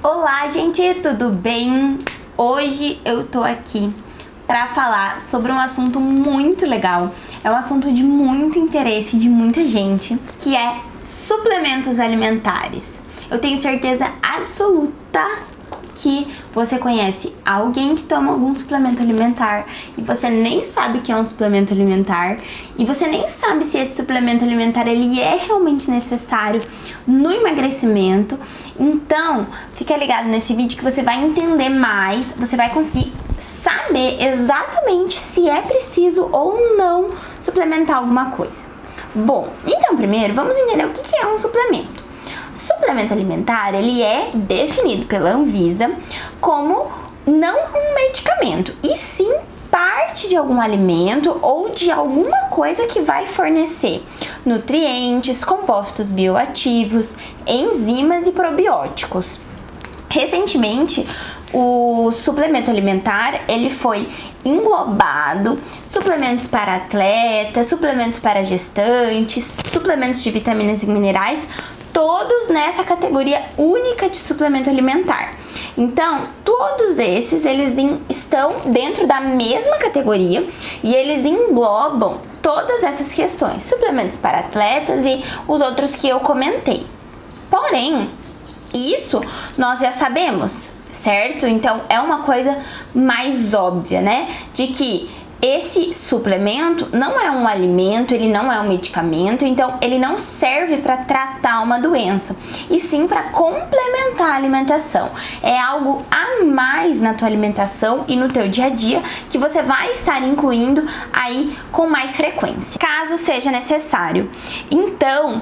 Olá, gente, tudo bem? Hoje eu tô aqui para falar sobre um assunto muito legal. É um assunto de muito interesse de muita gente, que é suplementos alimentares. Eu tenho certeza absoluta que você conhece alguém que toma algum suplemento alimentar e você nem sabe que é um suplemento alimentar e você nem sabe se esse suplemento alimentar ele é realmente necessário no emagrecimento. Então, fica ligado nesse vídeo que você vai entender mais, você vai conseguir saber exatamente se é preciso ou não suplementar alguma coisa. Bom, então primeiro vamos entender o que é um suplemento. Suplemento alimentar, ele é definido pela Anvisa como não um medicamento, e sim parte de algum alimento ou de alguma coisa que vai fornecer nutrientes, compostos bioativos, enzimas e probióticos. Recentemente, o suplemento alimentar, ele foi englobado, suplementos para atletas, suplementos para gestantes, suplementos de vitaminas e minerais, todos nessa categoria única de suplemento alimentar. Então, todos esses, eles estão dentro da mesma categoria e eles englobam todas essas questões, suplementos para atletas e os outros que eu comentei. Porém, isso nós já sabemos, certo? Então, é uma coisa mais óbvia, né? De que esse suplemento não é um alimento, ele não é um medicamento, então ele não serve para tratar uma doença, e sim para complementar a alimentação. É algo a mais na tua alimentação e no teu dia a dia que você vai estar incluindo aí com mais frequência, caso seja necessário. Então,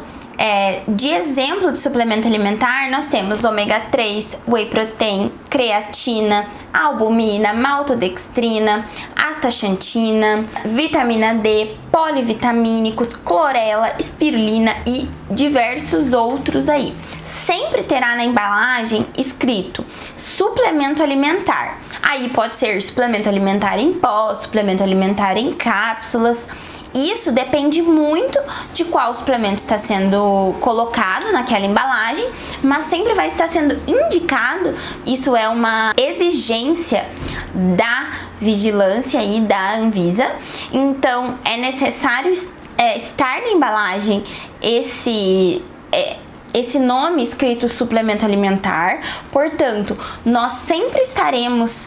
de exemplo de suplemento alimentar, nós temos ômega 3, whey protein, creatina, albumina, maltodextrina, astaxantina, vitamina D, polivitamínicos, clorela, espirulina e diversos outros aí. Sempre terá na embalagem escrito suplemento alimentar. Aí pode ser suplemento alimentar em pó, suplemento alimentar em cápsulas. Isso depende muito de qual suplemento está sendo colocado naquela embalagem, mas sempre vai estar sendo indicado. Isso é uma exigência da vigilância e da Anvisa. Então, é necessário estar na embalagem esse nome escrito suplemento alimentar. Portanto, nós sempre estaremos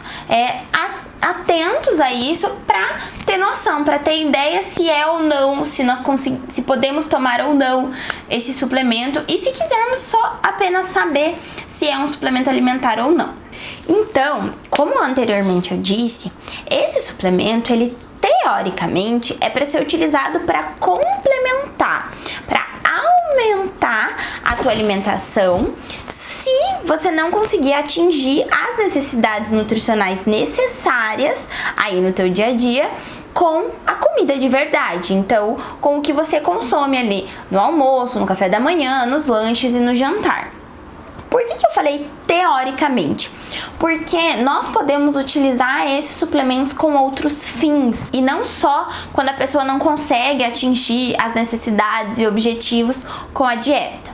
atentos a isso para ter noção, para ter ideia se é ou não, se podemos tomar ou não esse suplemento, e se quisermos só apenas saber se é um suplemento alimentar ou não. Então, como anteriormente eu disse, esse suplemento, ele teoricamente é para ser utilizado para complementar, para aumentar a tua alimentação, se você não conseguir atingir as necessidades nutricionais necessárias aí no teu dia a dia com a comida de verdade. Então, com o que você consome ali no almoço, no café da manhã, nos lanches e no jantar. Por que eu falei teoricamente? Porque nós podemos utilizar esses suplementos com outros fins, e não só quando a pessoa não consegue atingir as necessidades e objetivos com a dieta.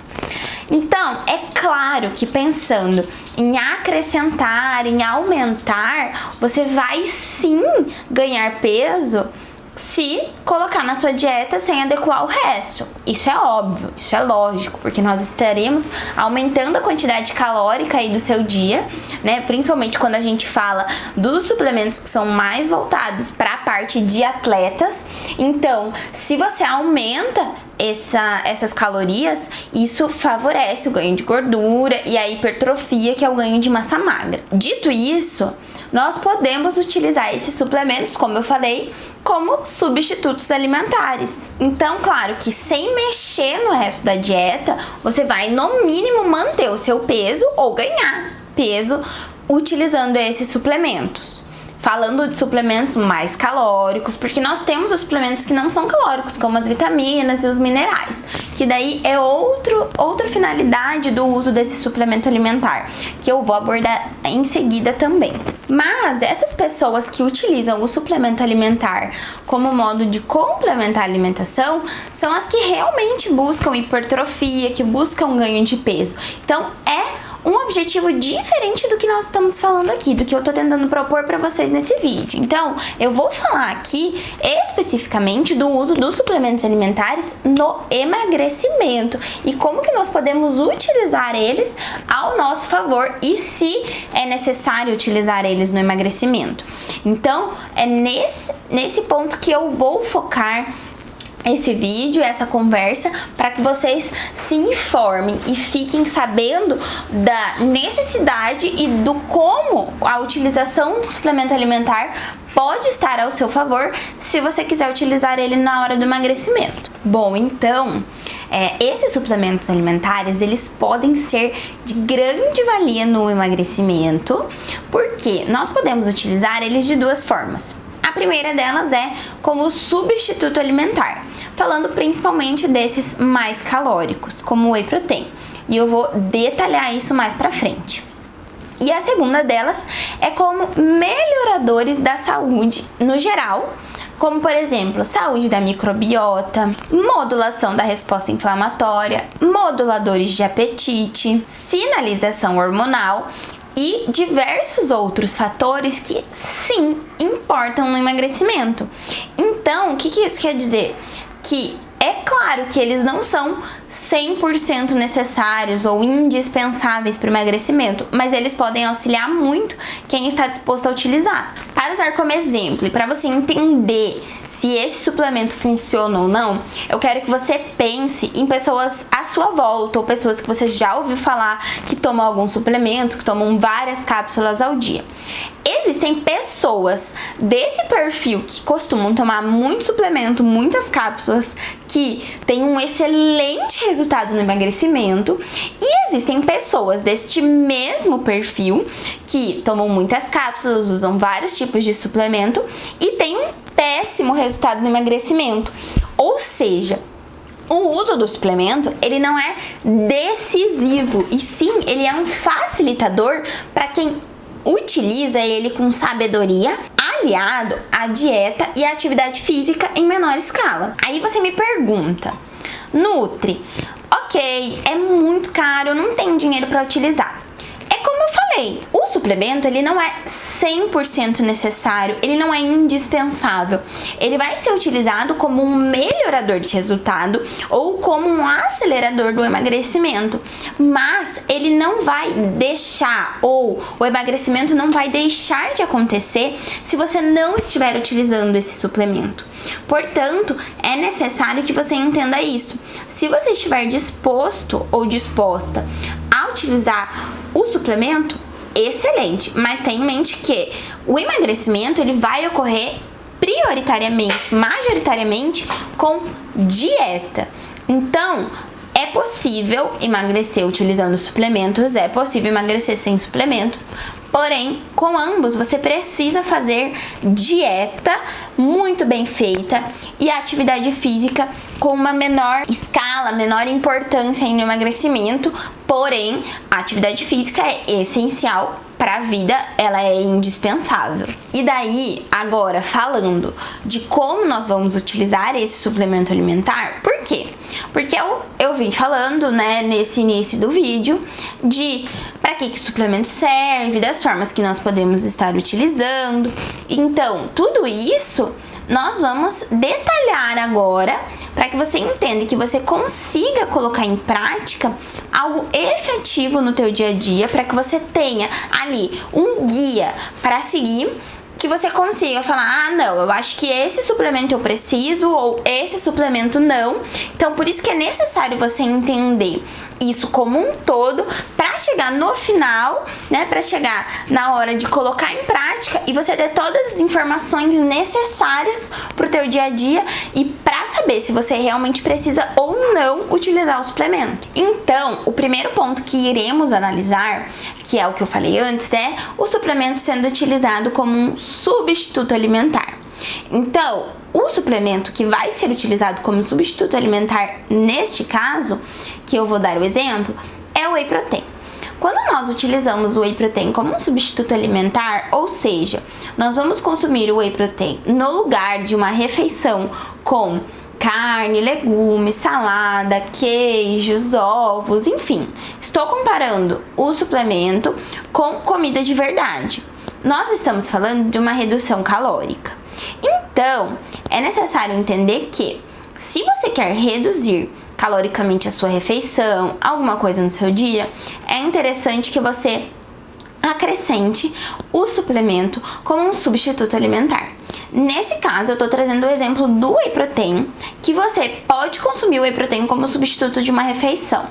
Então, é claro que pensando em acrescentar, em aumentar, você vai sim ganhar peso se colocar na sua dieta sem adequar o resto. Isso é óbvio, isso é lógico, porque nós estaremos aumentando a quantidade calórica aí do seu dia, né? Principalmente quando a gente fala dos suplementos que são mais voltados para a parte de atletas. Então, se você aumenta essas calorias, isso favorece o ganho de gordura e a hipertrofia, que é o ganho de massa magra. Dito isso, nós podemos utilizar esses suplementos, como eu falei, como substitutos alimentares. Então, claro que sem mexer no resto da dieta, você vai no mínimo manter o seu peso ou ganhar peso utilizando esses suplementos. Falando de suplementos mais calóricos, porque nós temos os suplementos que não são calóricos, como as vitaminas e os minerais, que daí é outra finalidade do uso desse suplemento alimentar, que eu vou abordar em seguida também. Mas essas pessoas que utilizam o suplemento alimentar como modo de complementar a alimentação são as que realmente buscam hipertrofia, que buscam ganho de peso. Então, é um objetivo diferente do que nós estamos falando aqui, do que eu tô tentando propor para vocês nesse vídeo. Então, eu vou falar aqui especificamente do uso dos suplementos alimentares no emagrecimento e como que nós podemos utilizar eles ao nosso favor e se é necessário utilizar eles no emagrecimento. Então, é nesse ponto que eu vou focar esse vídeo, essa conversa, para que vocês se informem e fiquem sabendo da necessidade e do como a utilização do suplemento alimentar pode estar ao seu favor se você quiser utilizar ele na hora do emagrecimento. Bom, então, esses suplementos alimentares, eles podem ser de grande valia no emagrecimento, porque nós podemos utilizar eles de duas formas. A primeira delas é como substituto alimentar, falando principalmente desses mais calóricos, como o whey protein. E eu vou detalhar isso mais pra frente. E a segunda delas é como melhoradores da saúde no geral, como por exemplo, saúde da microbiota, modulação da resposta inflamatória, moduladores de apetite, sinalização hormonal e diversos outros fatores que sim importam no emagrecimento. Então, o que isso quer dizer? Que é claro que eles não são 100% necessários ou indispensáveis para o emagrecimento, mas eles podem auxiliar muito quem está disposto a utilizar. Para usar como exemplo e para você entender se esse suplemento funciona ou não, eu quero que você pense em pessoas à sua volta ou pessoas que você já ouviu falar que tomam algum suplemento, que tomam várias cápsulas ao dia. Existem pessoas desse perfil que costumam tomar muito suplemento, muitas cápsulas, que têm um excelente resultado no emagrecimento, e existem pessoas deste mesmo perfil que tomam muitas cápsulas, usam vários tipos de suplemento e têm um péssimo resultado no emagrecimento. Ou seja, o uso do suplemento, ele não é decisivo, e sim, ele é um facilitador para quem utiliza ele com sabedoria, aliado à dieta e à atividade física em menor escala. Aí você me pergunta, Nutri, ok, é muito caro, eu não tenho dinheiro para utilizar. É como eu falei, o suplemento ele não é 100% necessário, ele não é indispensável. Ele vai ser utilizado como um melhorador de resultado ou como um acelerador do emagrecimento, mas ele não vai deixar, ou o emagrecimento não vai deixar de acontecer se você não estiver utilizando esse suplemento. Portanto, é necessário que você entenda isso. Se você estiver disposto ou disposta a utilizar o suplemento, excelente, mas tenha em mente que o emagrecimento ele vai ocorrer prioritariamente, majoritariamente com dieta. Então, é possível emagrecer utilizando suplementos, é possível emagrecer sem suplementos, porém, com ambos você precisa fazer dieta muito bem feita e atividade física com uma menor escala, menor importância no emagrecimento, porém, a atividade física é essencial para a vida, ela é indispensável. E daí, agora falando de como nós vamos utilizar esse suplemento alimentar, por quê? Porque eu vim falando, né, nesse início do vídeo, de para que o suplemento serve, das formas que nós podemos estar utilizando. Então, tudo isso nós vamos detalhar agora para que você entenda, que você consiga colocar em prática algo efetivo no teu dia a dia, para que você tenha ali um guia para seguir, que você consiga falar, ah, não, eu acho que esse suplemento eu preciso ou esse suplemento não. Então, por isso que é necessário você entender isso como um todo para chegar no final, né, para chegar na hora de colocar em prática e você ter todas as informações necessárias pro teu dia a dia e para saber se você realmente precisa ou não utilizar o suplemento. Então, o primeiro ponto que iremos analisar, que é o que eu falei antes, é o suplemento sendo utilizado como um substituto alimentar. Então, o suplemento que vai ser utilizado como substituto alimentar neste caso, que eu vou dar o exemplo, é o whey protein. Quando nós utilizamos o whey protein como um substituto alimentar, ou seja, nós vamos consumir o whey protein no lugar de uma refeição com carne, legumes, salada, queijos, ovos, enfim. Estou comparando o suplemento com comida de verdade. Nós estamos falando de uma redução calórica. Então, é necessário entender que, se você quer reduzir caloricamente a sua refeição, alguma coisa no seu dia, é interessante que você acrescente o suplemento como um substituto alimentar. Nesse caso, eu estou trazendo o exemplo do whey protein, que você pode consumir o whey protein como substituto de uma refeição.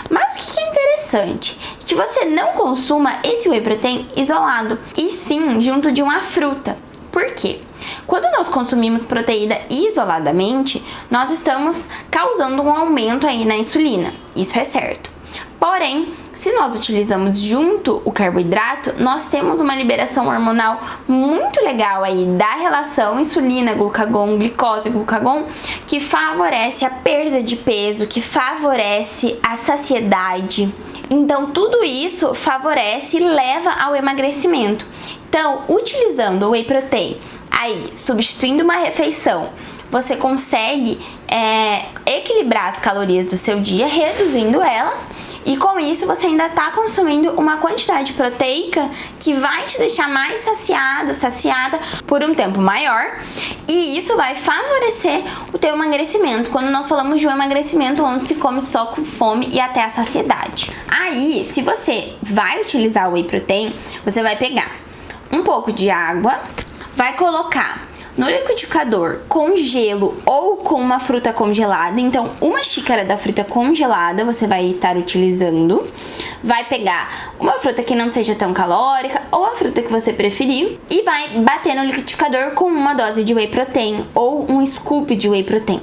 Mas o que é interessante? Que você não consuma esse whey protein isolado, e sim junto de uma fruta. Por quê? Quando nós consumimos proteína isoladamente, nós estamos causando um aumento aí na insulina. Isso é certo. Porém, se nós utilizamos junto o carboidrato, nós temos uma liberação hormonal muito legal aí da relação insulina-glucagon, glicose-glucagon, que favorece a perda de peso, que favorece a saciedade. Então, tudo isso favorece e leva ao emagrecimento. Então, utilizando o whey protein, aí, substituindo uma refeição, você consegue equilibrar as calorias do seu dia, reduzindo elas, e com isso você ainda está consumindo uma quantidade proteica que vai te deixar mais saciada por um tempo maior, e isso vai favorecer o teu emagrecimento, quando nós falamos de um emagrecimento onde se come só com fome e até a saciedade. Aí, se você vai utilizar o whey protein, você vai pegar um pouco de água, vai colocar no liquidificador com gelo ou com uma fruta congelada. Então, uma xícara da fruta congelada você vai estar utilizando. Vai pegar uma fruta que não seja tão calórica ou a fruta que você preferir e vai bater no liquidificador com uma dose de whey protein ou um scoop de whey protein.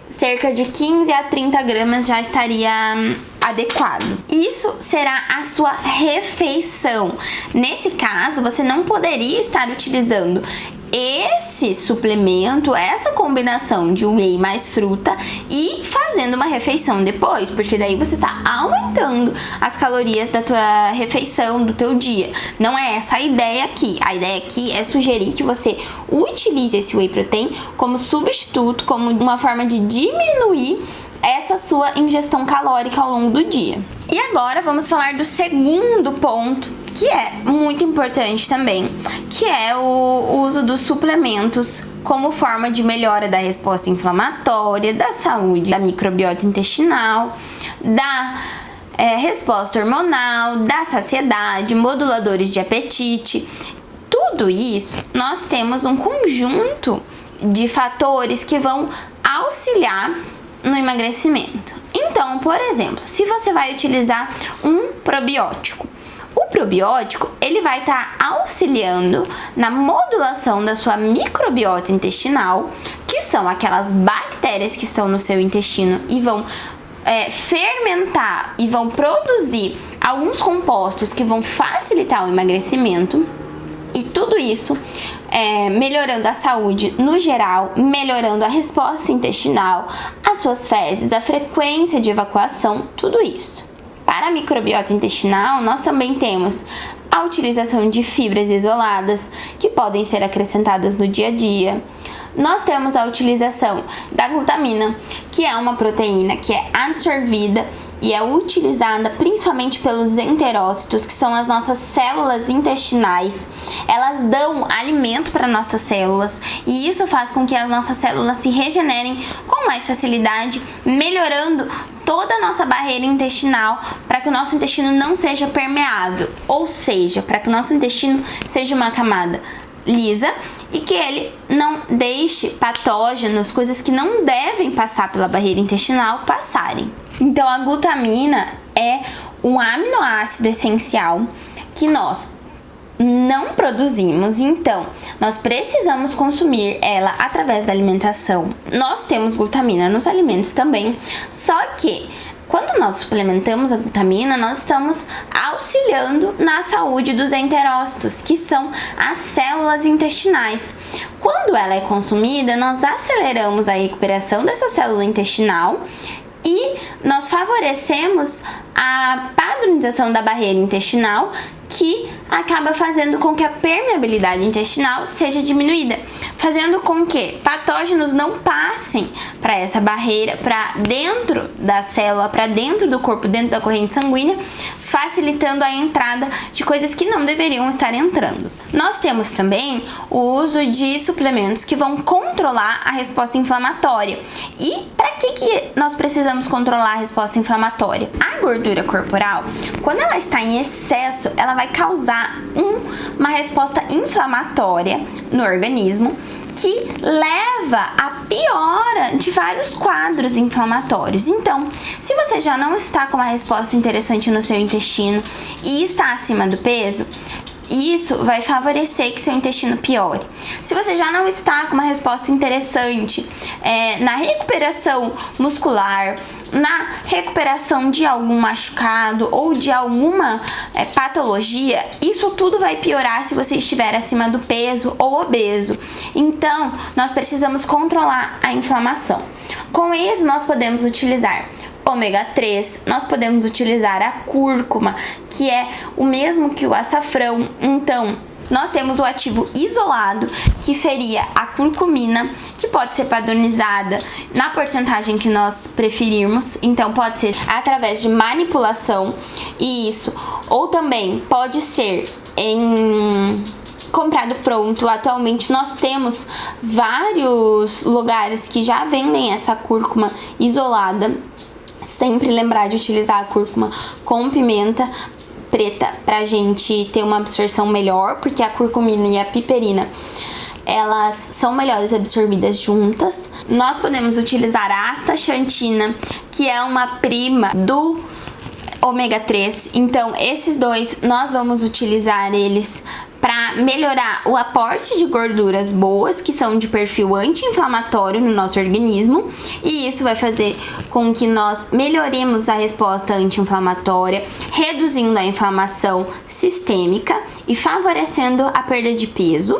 Cerca de 15 a 30 gramas já estaria adequado. Isso será a sua refeição. Nesse caso, você não poderia estar utilizando esse suplemento, essa combinação de whey mais fruta e fazendo uma refeição depois, porque daí você tá aumentando as calorias da tua refeição, do teu dia. Não é essa a ideia aqui. A ideia aqui é sugerir que você utilize esse whey protein como substituto, como uma forma de diminuir essa sua ingestão calórica ao longo do dia. E agora vamos falar do segundo ponto, que é muito importante também, que é o uso dos suplementos como forma de melhora da resposta inflamatória, da saúde da microbiota intestinal, da resposta hormonal, da saciedade, moduladores de apetite. Tudo isso, nós temos um conjunto de fatores que vão auxiliar no emagrecimento. Então, por exemplo, se você vai utilizar um probiótico, o probiótico ele vai estar auxiliando na modulação da sua microbiota intestinal, que são aquelas bactérias que estão no seu intestino e vão fermentar e vão produzir alguns compostos que vão facilitar o emagrecimento. E tudo isso melhorando a saúde no geral, melhorando a resposta intestinal, as suas fezes, a frequência de evacuação, tudo isso. Para a microbiota intestinal, nós também temos a utilização de fibras isoladas, que podem ser acrescentadas no dia a dia. Nós temos a utilização da glutamina, que é uma proteína que é absorvida e é utilizada principalmente pelos enterócitos, que são as nossas células intestinais. Elas dão alimento para nossas células e isso faz com que as nossas células se regenerem com mais facilidade, melhorando toda a nossa barreira intestinal para que o nosso intestino não seja permeável, ou seja, para que o nosso intestino seja uma camada lisa e que ele não deixe patógenos, coisas que não devem passar pela barreira intestinal, passarem. Então, a glutamina é um aminoácido essencial que nós não produzimos, então nós precisamos consumir ela através da alimentação. Nós temos glutamina nos alimentos também, só que quando nós suplementamos a glutamina, nós estamos auxiliando na saúde dos enterócitos, que são as células intestinais. Quando ela é consumida, nós aceleramos a recuperação dessa célula intestinal e nós favorecemos a padronização da barreira intestinal, que acaba fazendo com que a permeabilidade intestinal seja diminuída, fazendo com que patógenos não passem para essa barreira, para dentro da célula, para dentro do corpo, dentro da corrente sanguínea, facilitando a entrada de coisas que não deveriam estar entrando. Nós temos também o uso de suplementos que vão controlar a resposta inflamatória. E para que nós precisamos controlar a resposta inflamatória? A gordura corporal, quando ela está em excesso, ela vai causar uma resposta inflamatória no organismo, que leva à piora de vários quadros inflamatórios. Então, se você já não está com uma resposta interessante no seu intestino e está acima do peso, isso vai favorecer que seu intestino piore. Se você já não está com uma resposta interessante na recuperação muscular, na recuperação de algum machucado ou de alguma patologia, isso tudo vai piorar se você estiver acima do peso ou obeso. Então, nós precisamos controlar a inflamação. Com isso, nós podemos utilizar ômega 3, nós podemos utilizar a cúrcuma, que é o mesmo que o açafrão. Então, nós temos o ativo isolado, que seria a curcumina, que pode ser padronizada na porcentagem que nós preferirmos. Então, pode ser através de manipulação, ou também pode ser comprado pronto. Atualmente nós temos vários lugares que já vendem essa cúrcuma isolada. Sempre lembrar de utilizar a cúrcuma com pimenta preta pra gente ter uma absorção melhor, porque a curcumina e a piperina, elas são melhores absorvidas juntas. Nós podemos utilizar a astaxantina, que é uma prima do ômega 3. Então, esses dois nós vamos utilizar eles para melhorar o aporte de gorduras boas, que são de perfil anti-inflamatório no nosso organismo, e isso vai fazer com que nós melhoremos a resposta anti-inflamatória, reduzindo a inflamação sistêmica e favorecendo a perda de peso.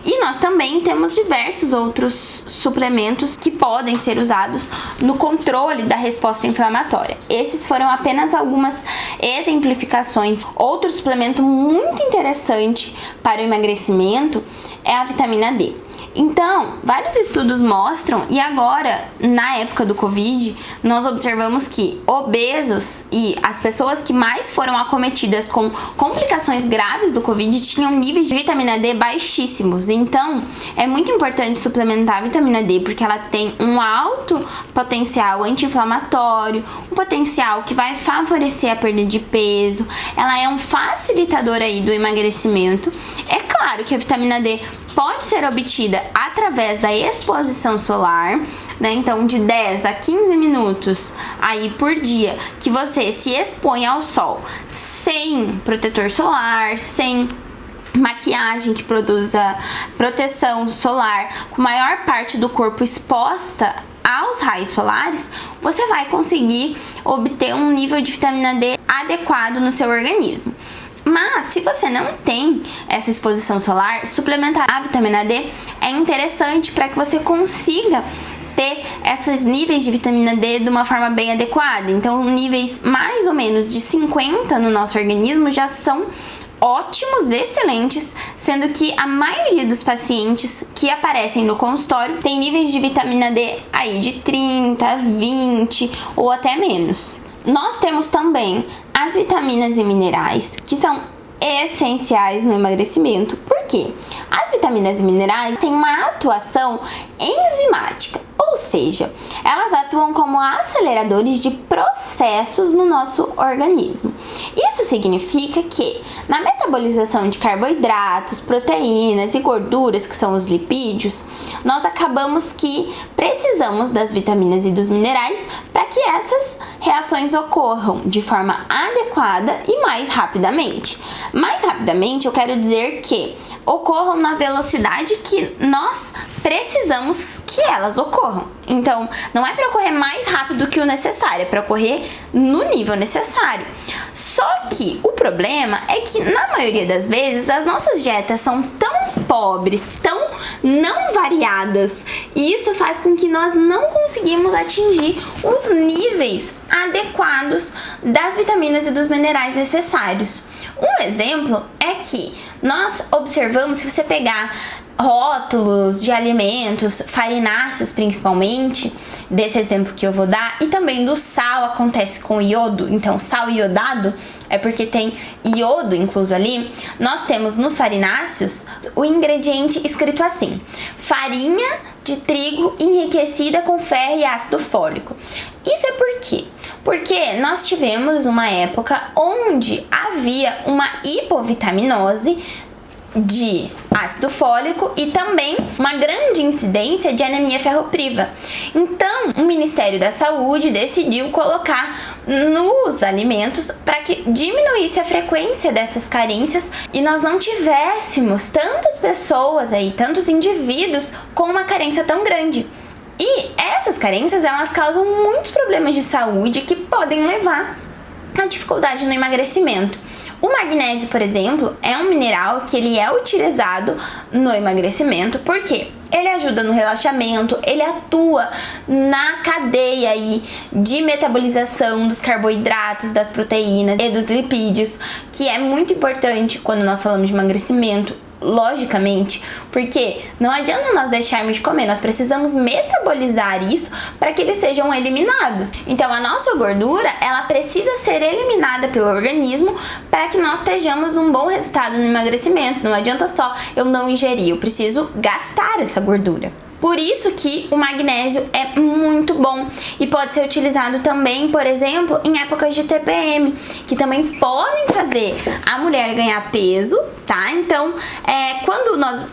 E nós também temos diversos outros suplementos que podem ser usados no controle da resposta inflamatória. Esses foram apenas algumas exemplificações. Outro suplemento muito interessante para o emagrecimento é a vitamina D. Então, vários estudos mostram, e agora, na época do Covid, nós observamos que obesos e as pessoas que mais foram acometidas com complicações graves do Covid tinham níveis de vitamina D baixíssimos. Então, é muito importante suplementar a vitamina D, porque ela tem um alto potencial anti-inflamatório, um potencial que vai favorecer a perda de peso, ela é um facilitador aí do emagrecimento. É claro que a vitamina D pode ser obtida através da exposição solar, né? Então, de 10 a 15 minutos aí por dia que você se expõe ao sol sem protetor solar, sem maquiagem que produza proteção solar, com a maior parte do corpo exposta aos raios solares, você vai conseguir obter um nível de vitamina D adequado no seu organismo. Mas, se você não tem essa exposição solar, suplementar a vitamina D é interessante para que você consiga ter esses níveis de vitamina D de uma forma bem adequada. Então, níveis mais ou menos de 50 no nosso organismo já são ótimos, excelentes, sendo que a maioria dos pacientes que aparecem no consultório tem níveis de vitamina D aí de 30, 20 ou até menos. Nós temos também as vitaminas e minerais, que são essenciais no emagrecimento. Por quê? As vitaminas e minerais têm uma atuação enzimática, ou seja, elas atuam como aceleradores de processos no nosso organismo. Isso significa que na metabolização de carboidratos, proteínas e gorduras, que são os lipídios, nós acabamos que precisamos das vitaminas e dos minerais para que essas reações ocorram de forma adequada e mais rapidamente. Mais rapidamente, eu quero dizer que ocorram na velocidade que nós precisamos que elas ocorram. Então, não é para ocorrer mais rápido que o necessário, é para ocorrer no nível necessário. Só que o problema é que, na maioria das vezes, as nossas dietas são tão pobres, tão não variadas. E isso faz com que nós não conseguimos atingir os níveis adequados das vitaminas e dos minerais necessários. Um exemplo é que nós observamos, se você pegar rótulos de alimentos, farináceos principalmente, desse exemplo que eu vou dar, e também do sal, acontece com o iodo, então sal iodado é porque tem iodo incluso ali. Nós temos nos farináceos o ingrediente escrito assim: farinha de trigo enriquecida com ferro e ácido fólico. Isso é por quê? Porque nós tivemos uma época onde havia uma hipovitaminose de ácido fólico e também uma grande incidência de anemia ferropriva. Então, o Ministério da Saúde decidiu colocar nos alimentos para que diminuísse a frequência dessas carências e nós não tivéssemos tantas pessoas aí, tantos indivíduos com uma carência tão grande. E essas carências, elas causam muitos problemas de saúde que podem levar à dificuldade no emagrecimento. O magnésio, por exemplo, é um mineral que ele é utilizado no emagrecimento, porque ele ajuda no relaxamento, ele atua na cadeia aí de metabolização dos carboidratos, das proteínas e dos lipídios, que é muito importante quando nós falamos de emagrecimento. Logicamente, porque não adianta nós deixarmos de comer, nós precisamos metabolizar isso para que eles sejam eliminados. Então a nossa gordura, ela precisa ser eliminada pelo organismo para que nós tenhamos um bom resultado no emagrecimento. Não adianta só eu não ingerir, eu preciso gastar essa gordura. Por isso que o magnésio é muito bom e pode ser utilizado também, por exemplo, em épocas de TPM, que também podem fazer a mulher ganhar peso, tá? Então,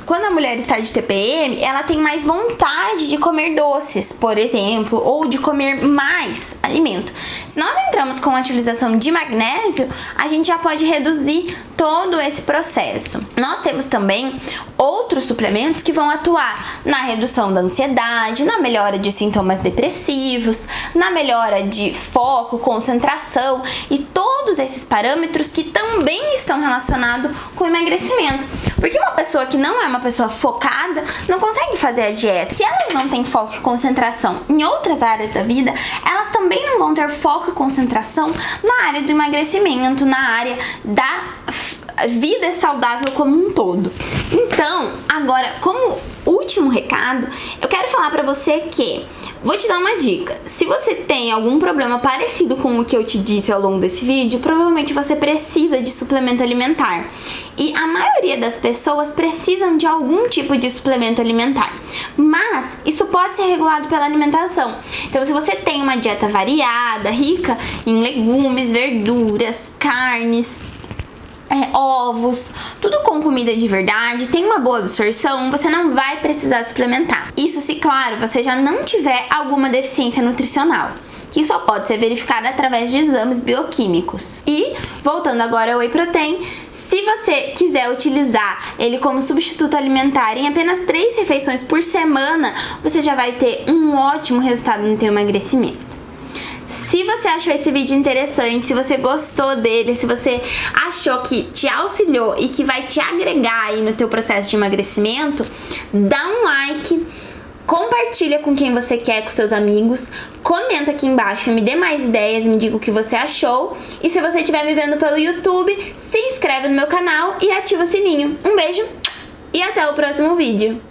quando a mulher está de TPM, ela tem mais vontade de comer doces, por exemplo, ou de comer mais alimento. Se nós entramos com a utilização de magnésio, a gente já pode reduzir todo esse processo. Nós temos também outros suplementos que vão atuar na redução da ansiedade, na melhora de sintomas depressivos, na melhora de foco, concentração e todos esses parâmetros que também estão relacionados com o emagrecimento. Porque uma pessoa que não é uma pessoa focada não consegue fazer a dieta. Se elas não têm foco e concentração em outras áreas da vida, elas também não vão ter foco e concentração na área do emagrecimento, na área da vida saudável como um todo. Então, agora, como último recado, eu quero falar pra você que vou te dar uma dica. Se você tem algum problema parecido com o que eu te disse ao longo desse vídeo, provavelmente você precisa de suplemento alimentar. E a maioria das pessoas precisam de algum tipo de suplemento alimentar. Mas isso pode ser regulado pela alimentação. Então, se você tem uma dieta variada, rica em legumes, verduras, carnes, ovos, tudo com comida de verdade, tem uma boa absorção, você não vai precisar suplementar. Isso se, claro, você já não tiver alguma deficiência nutricional, que só pode ser verificada através de exames bioquímicos. E, voltando agora ao Whey Protein, se você quiser utilizar ele como substituto alimentar em apenas 3 refeições por semana, você já vai ter um ótimo resultado no seu emagrecimento. Se você achou esse vídeo interessante, se você gostou dele, se você achou que te auxiliou e que vai te agregar aí no teu processo de emagrecimento, dá um like, compartilha com quem você quer, com seus amigos, comenta aqui embaixo, me dê mais ideias, me diga o que você achou. E se você estiver me vendo pelo YouTube, se inscreve no meu canal e ativa o sininho. Um beijo e até o próximo vídeo.